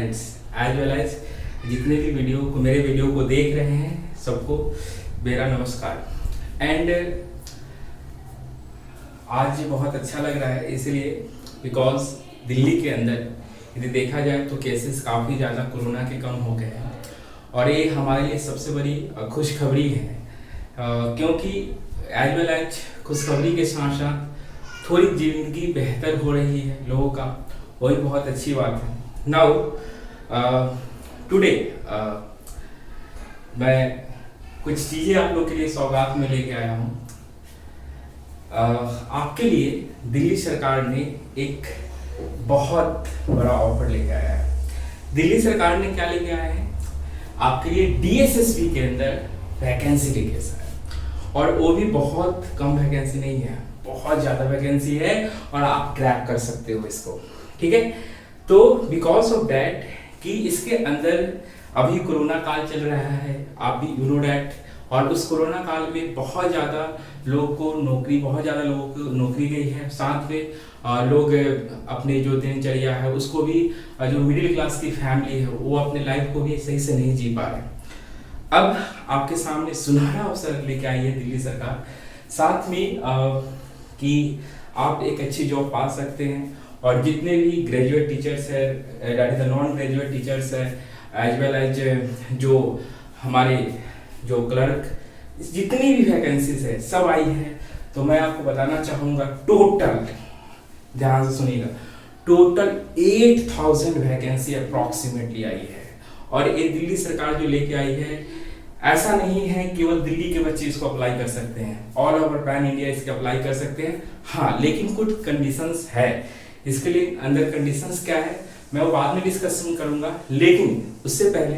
Friends as well as जितने भी मेरे वीडियो को देख रहे हैं सबको मेरा नमस्कार। एंड आज बहुत अच्छा लग रहा है इसलिए बिकॉज दिल्ली के अंदर यदि देखा जाए तो केसेस काफ़ी ज़्यादा कोरोना के कम हो गए हैं और ये हमारे लिए सबसे बड़ी खुशखबरी है क्योंकि एज वेल एज खुशखबरी के साथ साथ थोड़ी ज़िंदगी बेहतर हो रही है लोगों का, वही बहुत अच्छी बात है। नाउ टुडे मैं कुछ चीज़ें आप लोग के लिए सौगात में लेके आया हूँ। आपके लिए दिल्ली सरकार ने एक बहुत बड़ा ऑफर लेके आया है। दिल्ली सरकार ने क्या लेके आया है आपके लिए, डीएसएसपी के अंदर वैकेंसी लेके आया है और वो भी बहुत कम वैकेंसी नहीं है, बहुत ज़्यादा वैकेंसी है और आप क्रैक कर सकते हो इसको, ठीक है। तो बिकॉज ऑफ दैट कि इसके अंदर अभी कोरोना काल चल रहा है, आप भी यू नो डैट, और उस कोरोना काल में बहुत ज़्यादा लोगों को नौकरी गई है, साथ में लोग अपने जो दिनचर्या है उसको भी, जो मिडिल क्लास की फैमिली है वो अपने लाइफ को भी सही से नहीं जी पा रहे। अब आपके सामने सुनहरा अवसर लेके आई है दिल्ली सरकार, साथ में कि आप एक अच्छी जॉब पा सकते हैं और जितने भी ग्रेजुएट टीचर्स है, that is the non graduate teachers है, एज वेल एज जो हमारे जो क्लर्क, जितनी भी वैकेंसीज है सब आई है। तो मैं आपको बताना चाहूँगा टोटल, ध्यान से सुनिएगा, टोटल 8000 वैकेंसी अप्रॉक्सीमेटली आई है। और ये दिल्ली सरकार जो लेके आई है, ऐसा नहीं है केवल दिल्ली के बच्चे इसको अप्लाई कर सकते हैं, ऑल ओवर पैन इंडिया इसके अप्लाई कर सकते हैं। हाँ, लेकिन कुछ कंडीशंस है इसके लिए। अंदर कंडीशंस क्या है मैं वो बाद में डिस्कशन करूंगा, लेकिन उससे पहले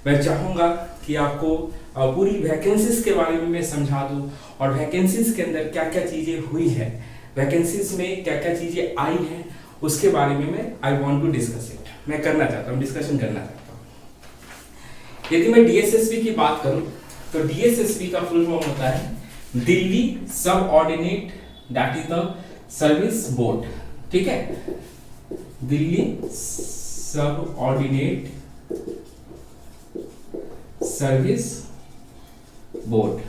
मैं चाहूँगा कि आपको पूरी वैकेंसीज के बारे में मैं समझा दूँ और वैकेंसीज के अंदर क्या क्या चीज़ें हुई है, वैकेंसीज में क्या क्या चीज़ें आई हैं, उसके बारे में मैं I want to discuss it, मैं करना चाहता हूँ, डिस्कशन करना चाहता हूँ। यदि मैं डीएसएसपी की बात करूँ तो डीएसएसपी का फुल फॉर्म होता है दिल्ली सब ordinate, that is the service board, ठीक है। दिल्ली सब ऑर्डिनेट सर्विस बोर्ड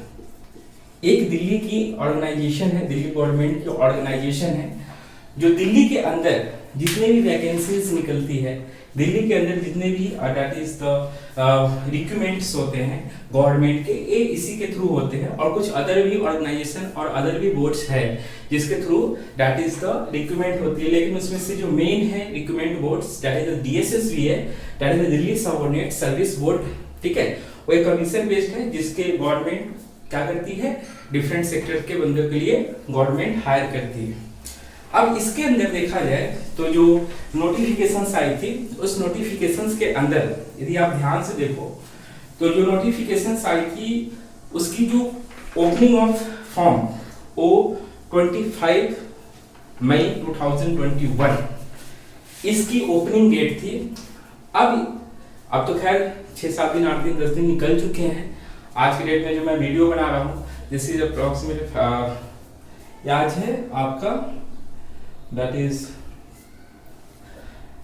एक दिल्ली की ऑर्गेनाइजेशन है, दिल्ली गवर्नमेंट की ऑर्गेनाइजेशन है जो दिल्ली के अंदर जितने भी वैकेंसीज निकलती है, दिल्ली के अंदर जितने भी दैट इज द रिक्रूटमेंट्स होते हैं गवर्नमेंट के, ये इसी के थ्रू होते हैं। और कुछ अदर भी ऑर्गेनाइजेशन और अदर भी बोर्ड्स है जिसके through that is the recruitment होती है, लेकिन उसमें से जो मेन है recruitment boards that is the DSSB है, दैट इज द दिल्ली सब ऑर्डिनेट सर्विस बोर्ड, ठीक है। वो एक कमीशन बेस्ड है जिसके गवर्नमेंट क्या करती है, डिफरेंट सेक्टर के बंदों के लिए गवर्नमेंट हायर करती है। अब इसके अंदर देखा जाए तो जो नोटिफिकेशंस आई थी, उस नोटिफिकेशंस के अंदर यदि आप ध्यान से देखो तो जो नोटिफिकेशंस आई थी उसकी जो ओपनिंग ऑफ फॉर्म वो 25 मई 2021 इसकी ओपनिंग डेट थी। अब तो खैर 6-7 दिन 8 दिन 10 दिन निकल चुके हैं। आज की डेट में जो मैं वीडियो बना रहा हूँ दिस इज अप्रॉक्सीमेट आज है आपका that is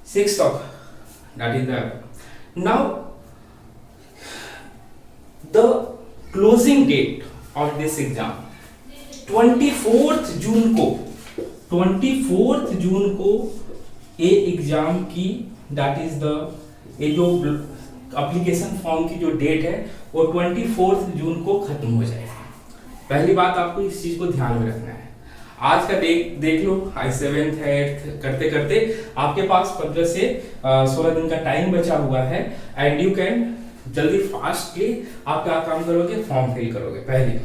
6th of that is the now the closing date of this exam 24th जून को ये एग्जाम की दैट इज द ये जो एप्लीकेशन फॉर्म की जो डेट है वो 24th जून को खत्म हो जाएगी। पहली बात आपको इस चीज को ध्यान में रखना है। आज का देख लो, आज 7th है 8th करते करते आपके पास 15 से 16 दिन का टाइम बचा हुआ है एंड यू कैन जल्दी फास्टली आप क्या काम करोगे, फॉर्म फिल करोगे। पहली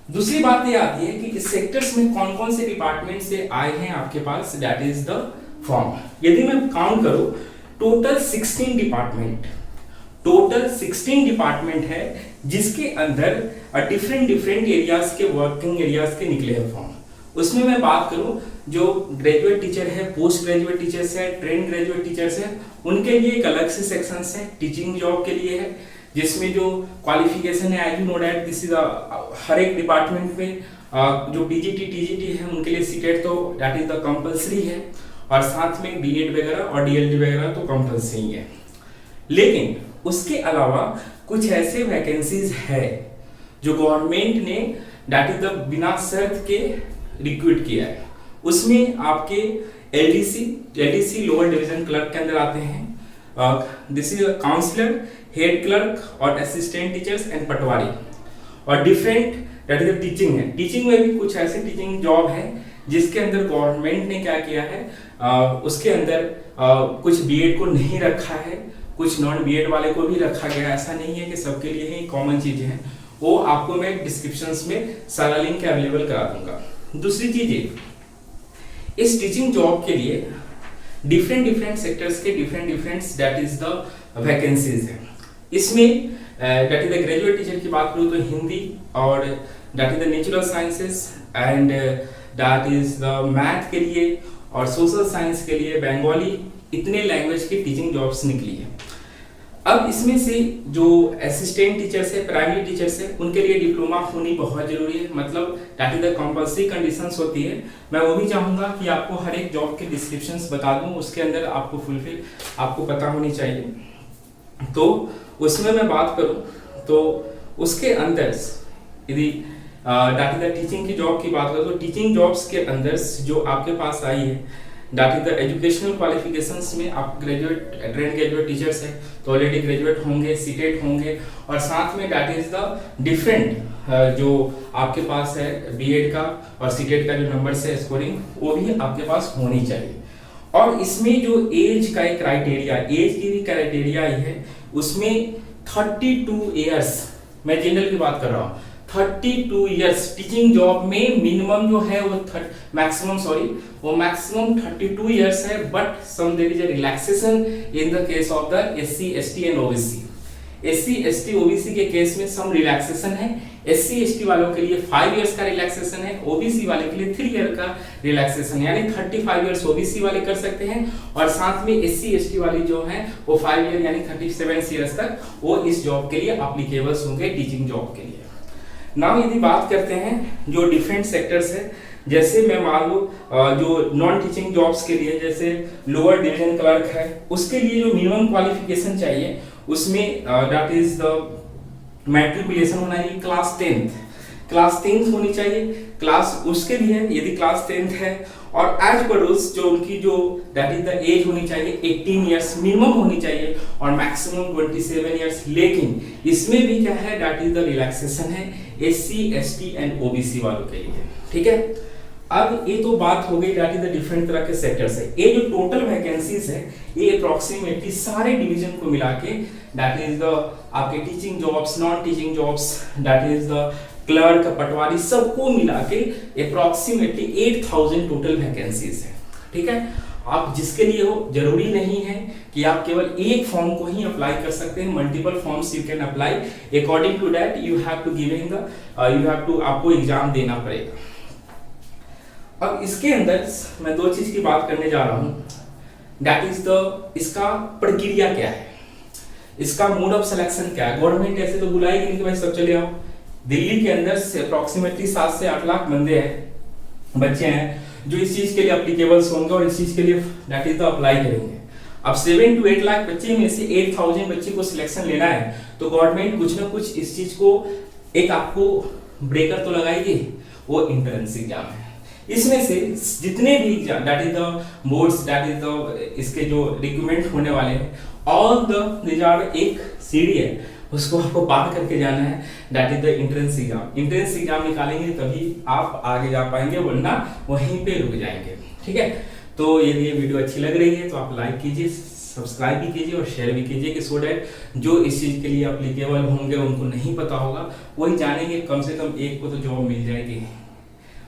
दूसरी बात ये आती है कि इस सेक्टर्स में कौन कौन से डिपार्टमेंट से आए हैं आपके पास, दैट इज द फॉर्म। यदि मैं काउंट करूं टोटल 16 डिपार्टमेंट है जिसके अंदर डिफरेंट एरियाज के वर्किंग एरियाज के निकले हैं फॉर्म। उसमें मैं बात करूं जो ग्रेजुएट टीचर है, पोस्ट ग्रेजुएट टीचर्स है, ट्रेन ग्रेजुएट टीचर्स है, उनके लिए एक अलग से सेक्शंस है, टीचिंग जॉब के लिए है जिसमें जो क्वालिफिकेशन है I know that this is हर एक डिपार्टमेंट में जो पीजीटी टीजीटी है उनके लिए सीटेट तो दैट इज द कंपलसरी है। और साथ में बीएड वगैरह और डीएलडी वगैरह तो कंपलसरी है। लेकिन उसके अलावा कुछ ऐसे वैकेंसीज है जो गवर्नमेंट ने दैट इज द बिना शर्त के रिक्रूट किया है। उसमें आपके एलडीसी लोअर डिवीजन क्लर्क के अंदर आते हैं। This is counsellor, head clerk और असिस्टेंट टीचर्स एंड पटवारी और डिफरेंट दैट इज टीचिंग है। टीचिंग में भी कुछ ऐसे टीचिंग जॉब है जिसके अंदर गवर्नमेंट ने क्या किया है, उसके अंदर कुछ बीएड को नहीं रखा है, कुछ नॉन बीएड वाले को भी रखा गया। ऐसा नहीं है कि सबके लिए ही कॉमन चीजें हैं। वो आपको मैं डिस्क्रिप्शंस में सारा लिंक अवेलेबल करा दूंगा। दूसरी चीज, इस टीचिंग जॉब के लिए डिफरेंट सेक्टर्स के different that is the vacancies है। इसमें that is the graduate teacher की बात करूँ तो हिंदी और that is the natural sciences and that is the math के लिए और सोशल साइंस के लिए बंगाली, इतने लैंग्वेज की टीचिंग जॉब्स निकली है। अब इसमें से जो असिस्टेंट टीचर्स है, प्राइमरी टीचर्स है, उनके लिए डिप्लोमा होनी बहुत जरूरी है। मतलब that is the compulsory conditions होती है। मैं वो भी चाहूंगा कि आपको हर एक जॉब के डिस्क्रिप्शंस बता दूं, उसके अंदर आपको फुलफिल आपको पता होनी चाहिए। तो उसमें मैं बात करूं तो उसके अंदर यदि दैट इज द टीचिंग की जॉब की बात करूं तो टीचिंग जॉब्स के अंदर जो आपके पास आई है that is the educational qualifications में आप ग्रेजुएट ट्रेंड ग्रेजुएट टीचर्स हैं तो ऑलरेडी ग्रेजुएट होंगे, सीटेट होंगे और साथ में दैट इज द डिफरेंट जो आपके पास है बीएड का और सीटेट का जो नंबर है स्कोरिंग, वो भी आपके पास होनी चाहिए। और इसमें जो एज का एक क्राइटेरिया, एज की भी क्राइटेरिया है, उसमें 32 ईयर्स, मैं जनरल की बात कर रहा हूँ, 32 इयर्स टीचिंग जॉब में मिनिमम जो है वो मैक्सिमम 32 इयर्स है। But some there is a relaxation in the case of the SC ST and OBC. SC ST OBC के केस में सम रिलैक्सेशन है। एससी एसटी वालों के लिए 5 इयर्स का रिलैक्सेशन है, ओबीसी वाले के लिए 3 ईयर का रिलैक्सेशन, यानी 35 इयर्स ओबीसी वाले कर सकते हैं और साथ में एससी एसटी वाली जो है वो 5 ईयर यानी 37 इयर्स तक वो इस जॉब के लिए एप्लीकेबल होंगे टीचिंग जॉब के लिए। नाउ यदि बात करते हैं जो डिफरेंट सेक्टर्स है, जैसे मैं मान लो जो नॉन टीचिंग जॉब्स के लिए जैसे लोअर डिवीजन क्लर्क है, उसके लिए जो मिनिमम क्वालिफिकेशन चाहिए उसमें दैट इज द मैट्रिकुलेशन होना चाहिए, क्लास 10th होनी चाहिए। क्लास उसके लिए यदि क्लास 10th है और एज पर रूल्स जो उनकी जो दैट इज द एज होनी चाहिए 18 इयर्स मिनिमम होनी चाहिए और मैक्सिमम 27 इयर्स। लेकिन इसमें भी क्या है, दैट इज द रिलैक्सेशन है एससी एसटी एंड ओबीसी वालों के लिए। ठीक है, अब ये तो बात हो गई दैट इज द डिफरेंट तरह के सेक्टर्स है। ये जो टोटल वैकेंसीज है ये अप्रोक्सीमेटली सारे डिवीजन को मिला के दैट इज द आपके teaching jobs, non teaching jobs, that is the clerk, पटवारी, सबको मिला के अप्रोक्सीमेटली 8000 टोटल वैकेंसीज है। ठीक है, आप जिसके लिए हो, जरूरी नहीं है कि आप केवल एक फॉर्म को ही अप्लाई कर सकते हैं, multiple forms you can apply. According to that you have to giving the you have to आपको एग्जाम देना पड़ेगा। अब इसके अंदर मैं दो चीज की बात करने जा रहा हूं, दैट इज द इसका प्रक्रिया क्या है, इसका मोड ऑफ सिलेक्शन क्या है। गवर्नमेंट ऐसे तो बुलाएगी नहीं कि भाई सब चले आओ। दिल्ली के अंदर से अप्रोक्सीमेटली 7 से 8 लाख बंदे हैं, बच्चे हैं जो इस चीज के लिए एप्लीकेबल्स होंगे और इस चीज के लिए दैट इज द अप्लाई करेंगे। अब 7 to 8 लाख बच्चे में से 8000 बच्चे को सिलेक्शन लेना है तो गवर्नमेंट कुछ ना कुछ इस चीज को एक आपको ब्रेकर तो लगाएगी, वो एंट्रेंस एग्जाम है। इसमें से जितने भी exam that is the boards, that is the इसके जो रिक्रूटमेंट होने वाले हैं, ऑल द रिजल्ट एक सीढ़ी है उसको आपको पार करके जाना है, that is the entrance exam. Entrance exam निकालेंगे तभी आप आगे जा पाएंगे, वरना वहीं पे रुक जाएंगे। ठीक है, तो यदि ये वीडियो अच्छी लग रही है तो आप लाइक कीजिए, सब्सक्राइब भी कीजिए और शेयर भी कीजिए कि सो दैट जो इस चीज के लिए एप्लीकेबल होंगे उनको नहीं पता होगा वही जानेंगे। कम से कम एक को तो जॉब मिल जाएगी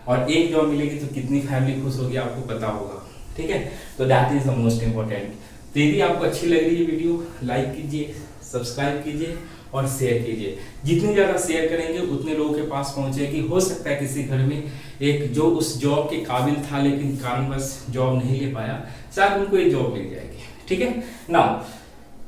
और एक जॉब मिलेगी तो कितनी फैमिली खुश होगी आपको पता होगा। ठीक है, तो that is the most important. तो यदि आपको अच्छी लग रही है वीडियो, लाइक कीजिए, सब्सक्राइब कीजिए और शेयर कीजिए। जितनी ज़्यादा शेयर करेंगे उतने लोगों के पास पहुंचेगी। हो सकता है किसी घर में एक जो उस जॉब के काबिल था लेकिन कारणवश जॉब नहीं ले पाया, शायद उनको एक जॉब मिल जाएगी। ठीक है, नाउ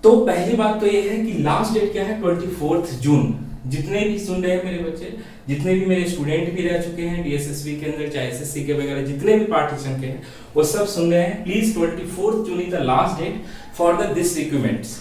तो पहली बात तो ये है कि लास्ट डेट क्या है, 24 जून। जितने भी सुन रहे हैं मेरे बच्चे, जितने भी मेरे स्टूडेंट भी रह चुके हैं डीएसएसबी के अंदर, चाहे एसएससी के वगैरह जितने भी पार्टीशन के हैं, वो सब सुन रहे हैं। Please 24 June is the last date for the this recruitments.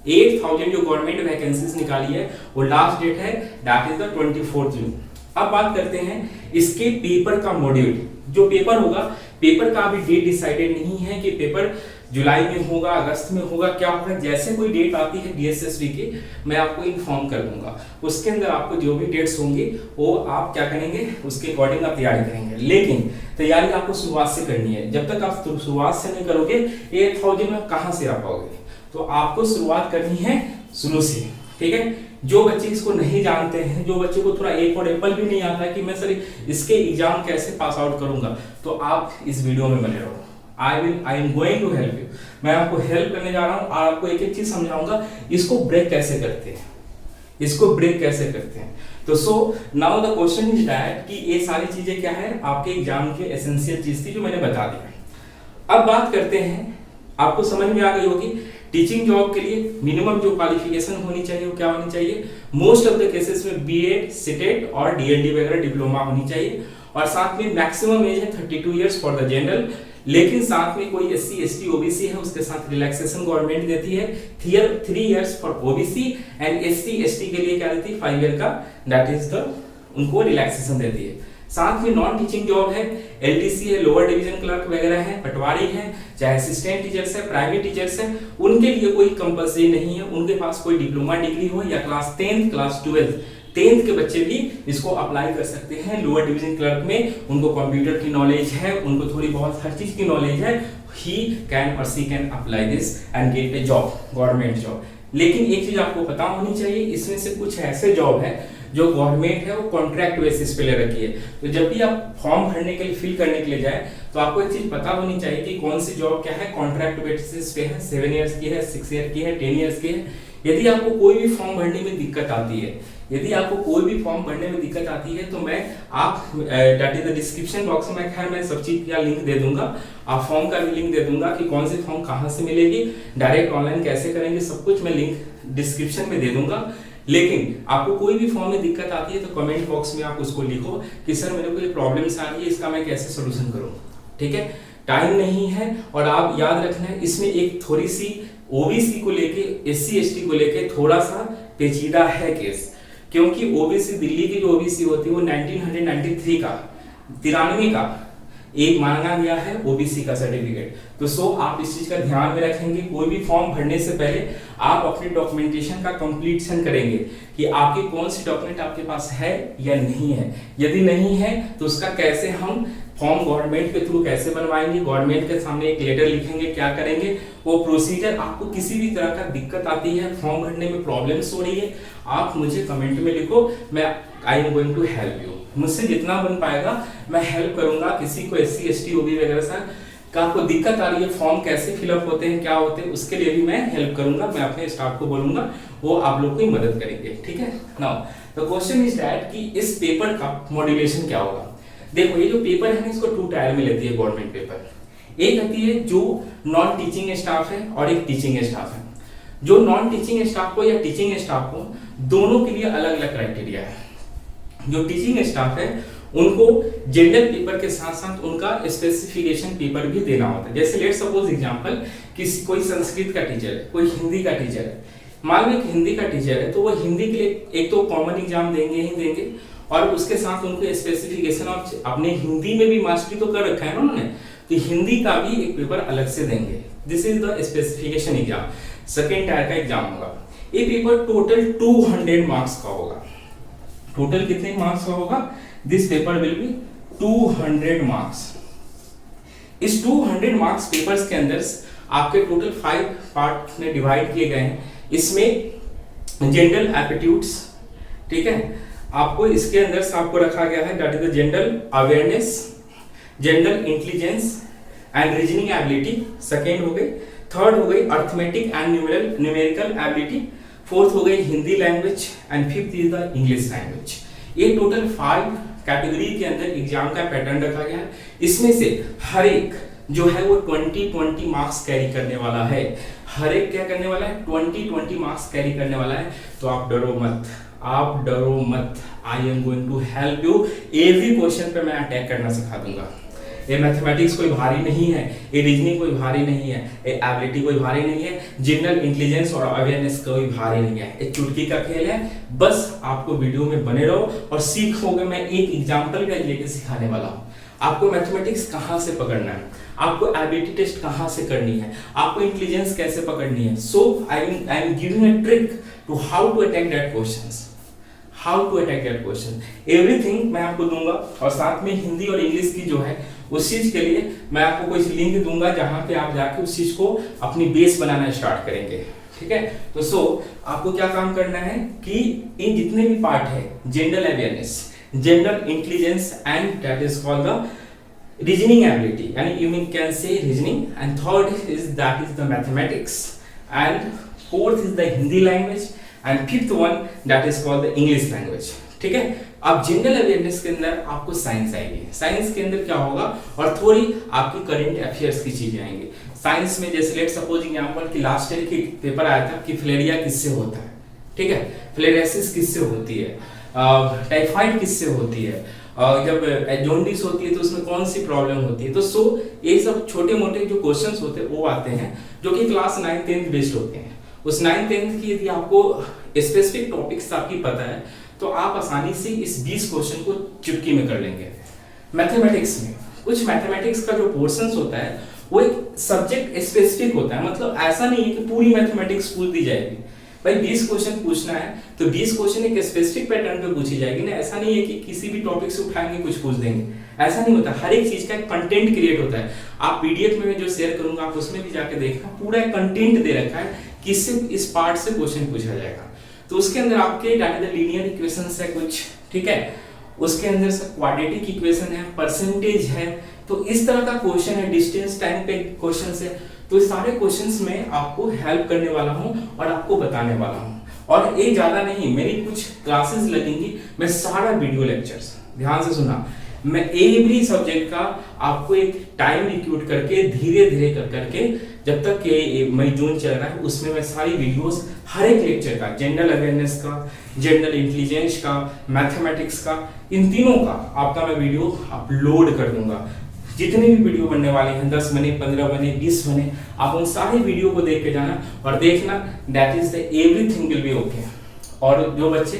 8000 जो गवर्नमेंट वैकेंसीज निकाली है वो लास्ट डेट है, दैट इज द 24 जून। अब बात करते हैं इसके पेपर का मॉड्यूल। जो पेपर होगा, पेपर का अभी डेट डिसाइडेड नहीं है कि पेपर जुलाई में होगा, अगस्त में होगा, क्या होगा। जैसे कोई डेट आती है डीएसएसबी की, मैं आपको इन्फॉर्म कर दूंगा। उसके अंदर आपको जो भी डेट्स होंगे वो आप क्या करेंगे, उसके अकॉर्डिंग आप तैयारी करेंगे। लेकिन तैयारी आपको शुरुआत से करनी है। जब तक आप शुरुआत से नहीं करोगे 8000 में कहां से आ पाओगे। तो आपको शुरुआत करनी है शुरू से, ठीक है। जो बच्चे इसको नहीं जानते हैं, जो बच्चे को थोड़ा एक और एप्पल भी नहीं आता है कि मैं सर इसके एग्जाम कैसे पास आउट करूंगा, तो आप इस वीडियो में बने रहो। I am going to help you. मैं आपको हेल्प करने जा रहा हूं और आपको एक एक चीज समझाऊंगा, इसको ब्रेक कैसे करते हैं, इसको ब्रेक कैसे करते हैं। तो so now the question is that कि ये सारी चीजें क्या है, आपके एग्जाम के एसेंशियल चीज थी जो मैंने बता दी। अब बात करते हैं, आपको समझ में आ गई होगी टीचिंग जॉब के लिए मिनिमम जो क्वालिफिकेशन होनी चाहिए वो क्या होनी चाहिए। मोस्ट ऑफ द केसेस में बीएड, सीटेट और डीएलडी वगैरह डिप्लोमा होनी चाहिए। और साथ में मैक्सिमम एज है 32 इयर्स फॉर द जनरल। लेकिन साथ में कोई एससी, एसटी, ओबीसी है उसके साथ रिलैक्सेशन गवर्नमेंट देती है 3 years for OBC and SC, ST के लिए क्या देती है 5 ईयर का, दैट इज द उनको रिलैक्सेशन देती है। साथ में नॉन टीचिंग जॉब है, एलडीसी है, लोअर डिवीजन क्लर्क वगैरह है, पटवारी है, चाहे असिस्टेंट टीचर्स है, प्राइवेट टीचर्स है, उनके लिए कोई कंपल्सरी नहीं है। उनके पास कोई डिप्लोमा डिग्री हो या क्लास 10th, क्लास 12th के बच्चे भी इसको अप्लाई कर सकते हैं। लोअर डिवीजन क्लर्क में उनको कंप्यूटर की नॉलेज है, उनको थोड़ी बहुत हर चीज की नॉलेज है, ही कैन और सी can apply this and gate A job, government job. लेकिन एक चीज आपको पता होनी चाहिए, इसमें से कुछ ऐसे जॉब है जो गवर्नमेंट है वो कॉन्ट्रैक्ट बेसिस पे ले रखी है। तो जब भी आप फॉर्म भरने के लिए, फिल करने के लिए जाए, तो आपको एक चीज पता होनी चाहिए कि कौन सी जॉब क्या है, कॉन्ट्रैक्ट बेसिस पे है, 7 इयर्स की है, 6 ईयर की है, 10 इयर्स की है। यदि आपको कोई भी फॉर्म भरने में दिक्कत आती है, यदि आपको कोई भी फॉर्म भरने में दिक्कत आती है, तो मैं आप that is the description box में खैर मैं सब चीज का लिंक दे दूंगा, आप फॉर्म का भी लिंक दे दूंगा कि कौन सी फॉर्म कहां से मिलेगी, डायरेक्ट ऑनलाइन कैसे करेंगे, सब कुछ मैं लिंक डिस्क्रिप्शन में दे दूंगा। लेकिन आपको कोई भी फॉर्म में दिक्कत आती है तो कमेंट बॉक्स में आप उसको लिखो कि सर मेरे को ये प्रॉब्लम्स आ रही है, इसका मैं कैसे सोल्यूशन करूं, ठीक है। टाइम नहीं है और आप याद रखना है इसमें एक थोड़ी सी ओबीसी को लेके, एससी एसटी को लेके थोड़ा सा पेचीदा है केस, क्योंकि ओबीसी, दिल्ली की जो ओबीसी होती है वो 1993 का 93 का एक मांगा गया है ओबीसी का सर्टिफिकेट। तो सो आप इस चीज का ध्यान में रखेंगे, कोई भी फॉर्म भरने से पहले आप अपनी डॉक्यूमेंटेशन का कंप्लीशन करेंगे कि आपकी कौन सी डॉक्यूमेंट आपके पास है या नहीं है। यदि नहीं है तो उसका कैसे हम फॉर्म गवर्नमेंट के थ्रू कैसे बनवाएंगे, गवर्नमेंट के सामने एक लेटर लिखेंगे, क्या करेंगे वो प्रोसीजर। आपको किसी भी तरह का दिक्कत आती है, फॉर्म भरने में प्रॉब्लम्स हो रही है, आप मुझे कमेंट में लिखो, मैं I am going to help you. मुझसे जितना बन पाएगा मैं हेल्प करूंगा। किसी को एससी, एसटी, ओबी वगैरह से का आपको दिक्कत आ रही है, फॉर्म कैसे फिलअप होते हैं, क्या होते हैं, उसके लिए भी मैं हेल्प करूंगा। मैं अपने स्टाफ को बोलूंगा, वो आप लोग की मदद करेंगे, ठीक है। Now the question is that कि इस पेपर का मॉड्यूलेशन क्या होगा। देखो ये जो पेपर है ना, इसको 2 टायर में लेती है गवर्नमेंट पेपर। एक आती है जो नॉन टीचिंग स्टाफ है और एक टीचिंग स्टाफ है। जो नॉन टीचिंग स्टाफ को या टीचिंग स्टाफ को, दोनों के लिए अलग अलग क्राइटेरिया है। जो टीचिंग स्टाफ है उनको जनरल पेपर के साथ साथ उनका स्पेसिफिकेशन पेपर भी देना होता है। जैसे लेट सपोज एग्जांपल, किसी कोई संस्कृत का टीचर है, कोई हिंदी का टीचर है, मान लो हिंदी का टीचर है, तो वो हिंदी के लिए एक तो कॉमन एग्जाम देंगे ही देंगे, और उसके साथ उनको स्पेसिफिकेशन ऑफ अपने हिंदी में भी मास्टरी तो कर रखा है ना उन्होंने, तो हिंदी का भी एक पेपर अलग से देंगे। This is the specification exam, second tyre का एग्जाम होगा। ये पेपर टोटल 200 मार्क्स का होगा। टोटल कितने मार्क्स का होगा? This paper will be 200 marks. इस 200 मार्क्स पेपर्स के अंदर आपके टोटल 5 पार्ट में डिवाइड किए गए हैं। इसमें जनरल एप्टीट्यूड्स, ठीक है, आपको इसके अंदर से आपको रखा गया है that is the general awareness, general intelligence and reasoning ability, second हो गई। थर्ड हो गई arithmetic and numerical ability, fourth हो गई Hindi language and fifth is the English language. ये टोटल 5 कैटेगरी के अंदर एग्जाम का पैटर्न रखा गया है। इसमें से हर एक जो है वो 20 मार्क्स कैरी करने वाला है। हर एक क्या करने वाला है? 20 मार्क्स कैरी करने वाला है। तो आप डरो मत, आप डरो मत, I am going to help you. Every question पे मैं अटैक करना सिखा दूंगा। ये मैथमेटिक्स कोई भारी नहीं है, ये रीजनिंग कोई भारी नहीं है, ये एबिलिटी कोई भारी नहीं है, जनरल इंटेलिजेंस और अवेयरनेस कोई भारी नहीं है, एक चुटकी का खेल है। बस आपको वीडियो में बने रहो और सीखोगे। मैं एक एग्जांपल भी लेके सिखाने वाला हूँ आपको मैथमेटिक्स कहाँ से पकड़ना है, आपको एबिलिटी टेस्ट कहाँ से करनी है, आपको इंटेलिजेंस कैसे पकड़नी है। So I am giving a trick to how to attack that questions, how to attack that question, everything मैं आपको दूंगा। और साथ में हिंदी और इंग्लिश की जो है उस चीज के लिए मैं आपको कोई लिंक दूंगा जहां पे आप जाके उस चीज को अपनी बेस बनाना स्टार्ट करेंगे, ठीक है। तो आपको क्या काम करना है कि इन जितने भी पार्ट है, general awareness, general intelligence and that is called the reasoning ability, यानी you can say reasoning, and third is that is the mathematics, and fourth is the Hindi language, and fifth one that is called the English language, ठीक है। अब general awareness के अंदर आपको science आएगी, science के अंदर क्या होगा और थोड़ी आपकी करंट अफेयर्स की चीजें आएंगी। साइंस में जैसे लेट सपोज एग्जांपल कि लास्ट ईयर की पेपर आया था कि फिलेरिया किससे होता है, ठीक है, फिलेरियासिस किससे होती है, टाइफाइड किससे होती है, जब जॉन्डिस होती है तो उसमें कौन सी प्रॉब्लम होती है। तो ये सब छोटे मोटे जो क्वेश्चंस होते हैं वो आते हैं जो कि क्लास 9 10 बेस्ड होते हैं। उस 9 10 की यदि आपको स्पेसिफिक टॉपिक्स आपकी पता है तो आप आसानी से इस 20 क्वेश्चन को चुटकी में कर लेंगे। मैथमेटिक्स में कुछ मैथमेटिक्स का जो पोर्शंस होता है वो एक सब्जेक्ट स्पेसिफिक होता है, मतलब ऐसा नहीं है कि पूरी मैथमेटिक्स पूछ दी जाएगी। भाई 20 क्वेश्चन पूछना है तो 20 क्वेश्चन एक स्पेसिफिक पैटर्न पे पूछी जाएगी ना, ऐसा नहीं है कि किसी भी टॉपिक से उठाएंगे कुछ पूछ देंगे, ऐसा नहीं होता। हर एक चीज का एक कंटेंट क्रिएट होता है। आप पीडीएफ में मैं जो शेयर करूंगा आप उसमें भी जाके देखना, पूरा एक कंटेंट दे रखा है कि इस पार्ट से क्वेश्चन पूछा जाएगा। तो उसके अंदर आपके डायरेक्ट लीनियर इक्वेशंस है कुछ, ठीक है, उसके अंदर से क्वाड्रेटिक इक्वेशन है, परसेंटेज है, तो इस तरह का क्वेश्चन है, डिस्टेंस टाइम पे क्वेश्चन है। तो इस सारे क्वेश्चंस में आपको हेल्प करने वाला हूं और आपको बताने वाला हूं। और ये ज्यादा नहीं, मेरी कुछ क्लासेस लगेंगी, मैं सारा वीडियो लेक्चर्स ध्यान से सुना, मैं एवरी सब्जेक्ट का आपको एक टाइम रिक्रूट करके धीरे धीरे करके जब तक ये मई जून चल रहा है उसमें मैं सारी वीडियोस हर एक लेक्चर का, जनरल अवेयरनेस का, जनरल इंटेलिजेंस का, मैथमेटिक्स का, इन तीनों का आपका मैं वीडियो अपलोड कर दूंगा। जितने भी वीडियो बनने वाले हैं 10 बने, 15 बने, 20 बने, आप उन सारे वीडियो को देख के जाना और देखना that is the everything will be okay. और जो बच्चे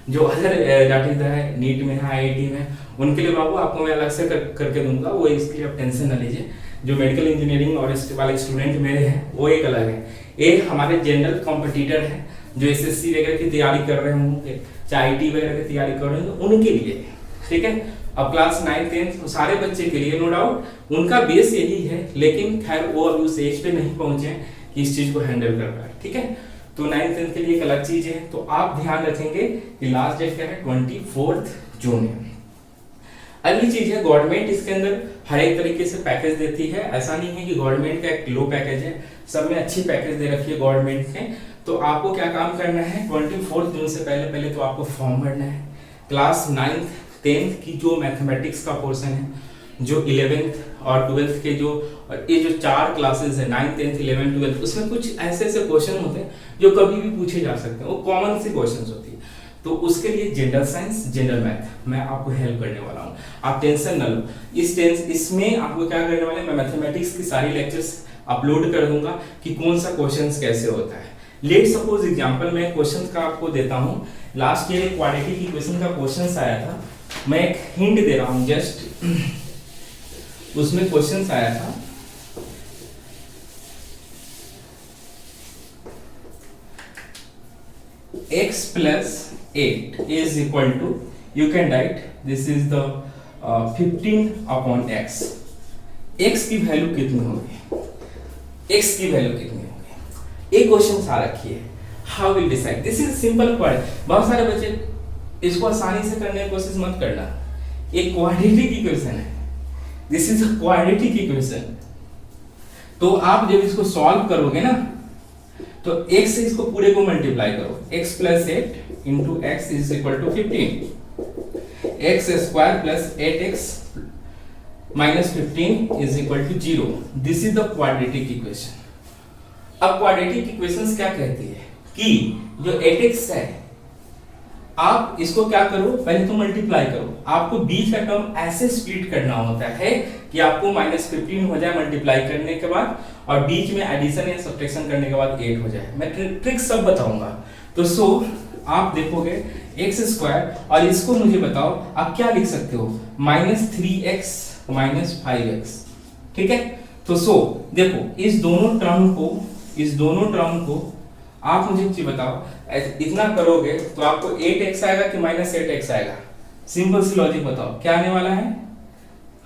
जो other that is the NEET में है, आईआईटी में, उनके लिए बाबू आपको मैं अलग से करके दूंगा, वो इसके लिए आप टेंशन न लीजिए। जो मेडिकल इंजीनियरिंग और इसके वाले स्टूडेंट मेरे हैं वो एक अलग है, एक हमारे जनरल कॉम्पिटिटर हैं जो एसएससी वगैरह की तैयारी कर रहे होंगे, चाहे आईटी वगैरह की तैयारी कर रहे होंगे, उनके लिए, ठीक है। अब क्लास 9 10 सारे बच्चे के लिए नो डाउट उनका बेस यही है, लेकिन खैर वो अभी उस एज पे नहीं पहुंचे कि इस चीज को हैंडल कर पाए, ठीक है। तो 9 10 के लिए एक अलग चीज है। तो आप ध्यान रखेंगे कि लास्ट डेट क्या है, 24 जून है। अगली चीज है गवर्नमेंट इसके अंदर हर एक तरीके से पैकेज देती है, ऐसा नहीं है कि गवर्नमेंट का एक लो पैकेज है, सब में अच्छी पैकेज दे रखी है गवर्नमेंट ने। तो आपको क्या काम करना है, 24 जून से पहले तो आपको फॉर्म भरना है। क्लास 9 10 की जो मैथमेटिक्स का पोर्शन है, जो 11th और 12th के जो ये जो 4 क्लासेस है 9 10 11 12, उसमें कुछ ऐसे ऐसे क्वेश्चन होते हैं जो कभी भी पूछे जा सकते हैं, वो कॉमन सी क्वेश्चंस होती है। तो उसके लिए जनरल साइंस, जनरल मैथ मैं आपको हेल्प करने वाला हूँ, आप टेंशन न लो। इसमें आपको क्या करने वाले, मैं मैथमेटिक्स की सारी लेक्चर्स अपलोड कर दूंगा कि कौन सा क्वेश्चन कैसे होता है। लेट सपोज एग्जांपल मैं क्वेश्चन का आपको देता हूँ, लास्ट ईयर क्वाड्रेटिक इक्वेशन का क्वेश्चन आया था, मैं एक हिंट दे रहा हूं जस्ट, उसमें क्वेश्चन आया था x plus 8 is equal to, you can write this is the 15 upon x। x की वैल्यू कितनी होगी, x की वैल्यू कितनी होगी, एक क्वेश्चन आ रखी है, how will decide. This is simple question. बहुत सारे बच्चे इसको आसानी से करने की कोशिश मत करना, एक क्वाड्रेटिक इक्वेशन है, this is a quadratic equation. तो आप जब इसको सॉल्व करोगे ना तो x से इसको पूरे को मल्टीप्लाई करो, x plus 8 into x is equal to 15, x square plus 8x minus 15 is equal to 0। This is the quadratic equation. अब क्वाड्रेटिक इक्वेशंस क्या कहती है कि जो 8x है आप इसको क्या करो, पहले तो मल्टीप्लाई करो। आपको बीच का टर्म ऐसे स्प्लिट करना होता है कि आपको -15 हो जाए मल्टीप्लाई करने के बाद, और बीच में एडिशन या सब्ट्रैक्शन करने के बाद 8 हो जाए। मैं ट्रिक सब बताऊंगा। तो सो आप देखोगे x², और इसको मुझे बताओ आप क्या लिख सकते हो, -3x -5x, ठीक है। तो सो देखो इस दोनों टर्म को आप मुझे एक चीज बताओ, इतना करोगे तो आपको 8x आएगा कि -8x आएगा? सिंपल सी लॉजिक बताओ, क्या आने वाला है?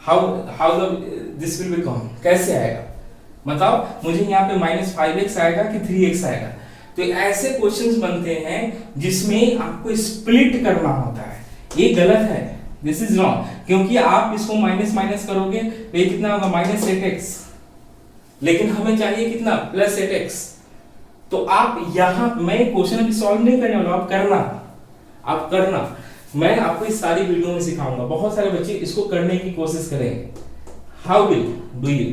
हाउ दिस विल बिकम, कैसे आएगा बताओ मुझे। यहाँ पे -5x आएगा कि 3x आएगा? तो ऐसे क्वेश्चंस बनते हैं जिसमें आपको स्प्लिट करना होता है। ये गलत है, दिस इज रॉन्ग, क्योंकि आप इसको माइनस माइनस करोगे तो ये कितना होगा, -8x, लेकिन हमें चाहिए कितना, +8x। तो आप यहाँ, मैं क्वेश्चन अभी सॉल्व नहीं करने वाला, आप करना। मैं आपको इस सारी वीडियो में सिखाऊंगा, बहुत सारे बच्चे इसको करने की कोशिश करेंगे। How will do you?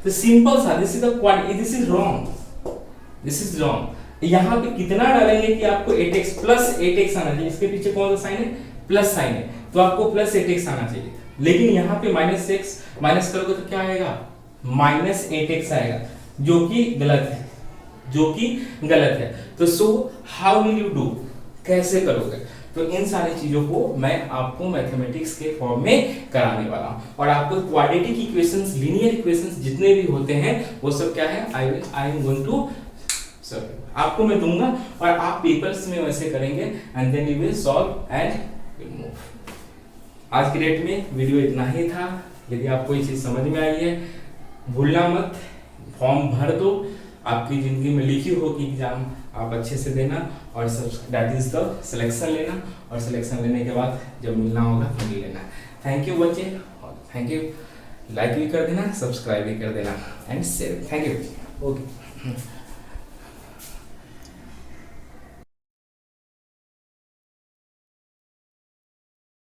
तो सिंपल सा, दिस इज रॉन्ग। यहाँ पे कितना डालेंगे कि आपको 8x +8x आना चाहिए, इसके पीछे कौन सा साइन है, प्लस साइन है, तो आपको +8x आना चाहिए। लेकिन यहाँ पे -x माइनस करोगे तो क्या आएगा, -8x आएगा, जो कि गलत है। तो so how will you do, कैसे करोगे? तो इन सारी चीजों को मैं आपको मैथमेटिक्स के फॉर्म में कराने वाला हूं, और आपको क्वाड्रेटिक इक्वेशंस, लीनियर इक्वेशंस जितने भी होते हैं वो सब क्या है, आई एम गोइंग टू आपको मैं दूंगा, और आप पेपर्स में वैसे करेंगे, and then you will solve and will move. आज की डेट में वीडियो इतना ही था। यदि आपको ये चीज समझ में आई है, भूलना मत, फॉर्म भर दो, आपकी जिंदगी में लिखी होगी एग्जाम, आप अच्छे से देना, और दैट इज द सिलेक्शन लेना, और सिलेक्शन लेने के बाद जब मिलना होगा तो मिल लेना। थैंक यू बच्चे, थैंक यू। लाइक भी कर देना, सब्सक्राइब भी कर देना, and share. Thank you. Okay.